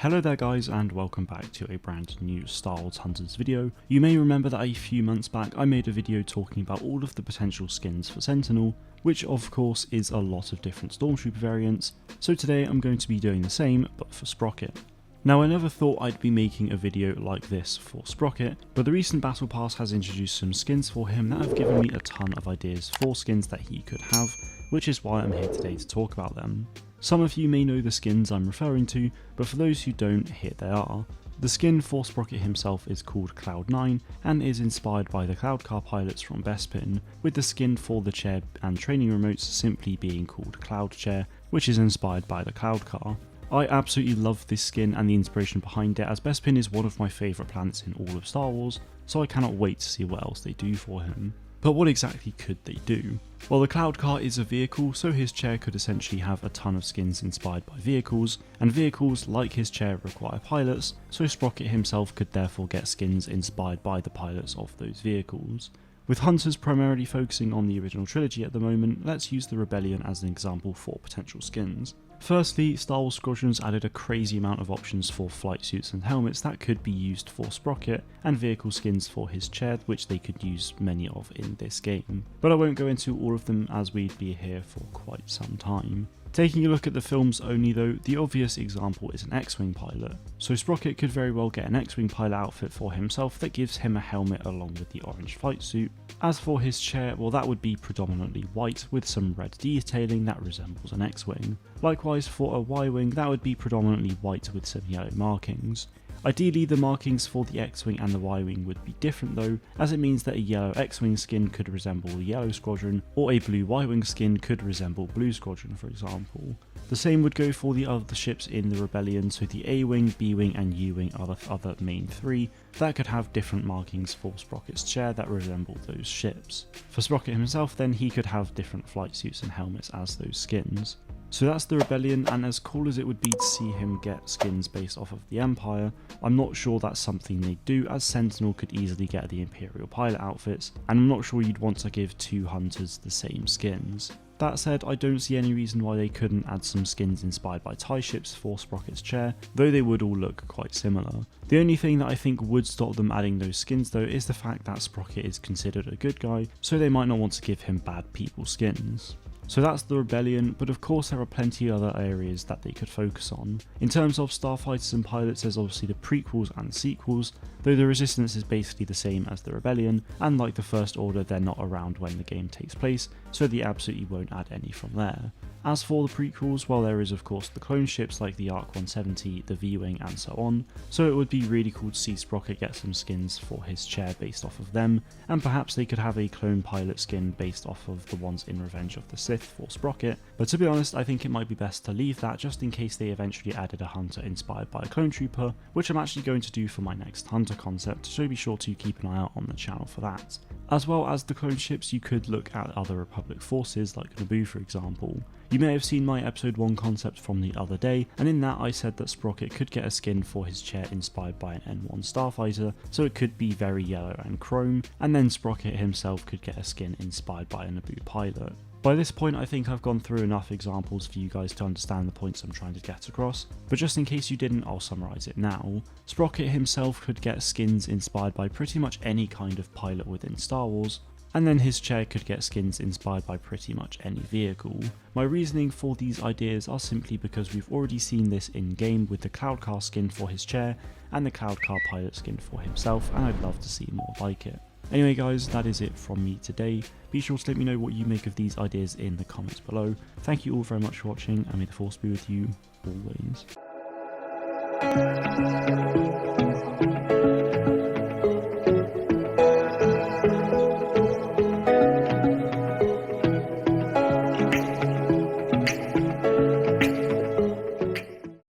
Hello there guys and welcome back to a brand new Star Wars Hunters video. You may remember that a few months back I made a video talking about all of the potential skins for Sentinel, which of course is a lot of different Stormtrooper variants, so today I'm going to be doing the same but for Sprocket. Now I never thought I'd be making a video like this for Sprocket, but the recent Battle Pass has introduced some skins for him that have given me a ton of ideas for skins that he could have, which is why I'm here today to talk about them. Some of you may know the skins I'm referring to, but for those who don't, here they are. The skin for Sprocket himself is called Cloud9 and is inspired by the Cloud Car pilots from Bespin, with the skin for the chair and training remotes simply being called Cloud Chair, which is inspired by the Cloud Car. I absolutely love this skin and the inspiration behind it, as Bespin is one of my favourite planets in all of Star Wars, so I cannot wait to see what else they do for him. But what exactly could they do? Well, the Cloud Car is a vehicle, so his chair could essentially have a ton of skins inspired by vehicles, and vehicles like his chair require pilots, so Sprocket himself could therefore get skins inspired by the pilots of those vehicles. With Hunters primarily focusing on the original trilogy at the moment, let's use the Rebellion as an example for potential skins. Firstly, Star Wars Squadrons added a crazy amount of options for flight suits and helmets that could be used for Sprocket, and vehicle skins for his chair, which they could use many of in this game. But I won't go into all of them as we'd be here for quite some time. Taking a look at the films only though, the obvious example is an X-Wing pilot. So Sprocket could very well get an X-Wing pilot outfit for himself that gives him a helmet along with the orange flight suit. As for his chair, well that would be predominantly white with some red detailing that resembles an X-Wing. Likewise for a Y-Wing, that would be predominantly white with some yellow markings. Ideally, the markings for the X-Wing and the Y-Wing would be different though, as it means that a yellow X-Wing skin could resemble the Yellow Squadron, or a blue Y-Wing skin could resemble Blue Squadron for example. The same would go for the other ships in the Rebellion, so the A-Wing, B-Wing and U-Wing are the other main three that could have different markings for Sprocket's chair that resemble those ships. For Sprocket himself then, he could have different flight suits and helmets as those skins. So that's the Rebellion, and as cool as it would be to see him get skins based off of the Empire, I'm not sure that's something they do, as Sentinel could easily get the Imperial pilot outfits, and I'm not sure you'd want to give two Hunters the same skins. That said, I don't see any reason why they couldn't add some skins inspired by TIE ships for Sprocket's chair, though they would all look quite similar. The only thing that I think would stop them adding those skins though is the fact that Sprocket is considered a good guy, so they might not want to give him bad people skins. So that's the Rebellion, but of course there are plenty of other areas that they could focus on. In terms of starfighters and pilots, there's obviously the prequels and sequels, though the Resistance is basically the same as the Rebellion, and like the First Order, they're not around when the game takes place, so they absolutely won't add any from there. As for the prequels, well there is of course the clone ships like the ARC 170, the V-Wing and so on, so it would be really cool to see Sprocket get some skins for his chair based off of them, and perhaps they could have a clone pilot skin based off of the ones in Revenge of the Sith for Sprocket, but to be honest I think it might be best to leave that just in case they eventually added a Hunter inspired by a clone trooper, which I'm actually going to do for my next Hunter concept, so be sure to keep an eye out on the channel for that. As well as the clone ships, you could look at other Republic forces like Naboo for example. You may have seen my episode 1 concept from the other day, and in that I said that Sprocket could get a skin for his chair inspired by an N1 starfighter, so it could be very yellow and chrome, and then Sprocket himself could get a skin inspired by a Naboo pilot. By this point I think I've gone through enough examples for you guys to understand the points I'm trying to get across, but just in case you didn't, I'll summarise it now. Sprocket himself could get skins inspired by pretty much any kind of pilot within Star Wars, and then his chair could get skins inspired by pretty much any vehicle. My reasoning for these ideas are simply because we've already seen this in game with the Cloud Car skin for his chair and the Cloud Car pilot skin for himself, and I'd love to see more like it. Anyway guys, that is it from me today. Be sure to let me know what you make of these ideas in the comments below. Thank you all very much for watching, and may the force be with you always.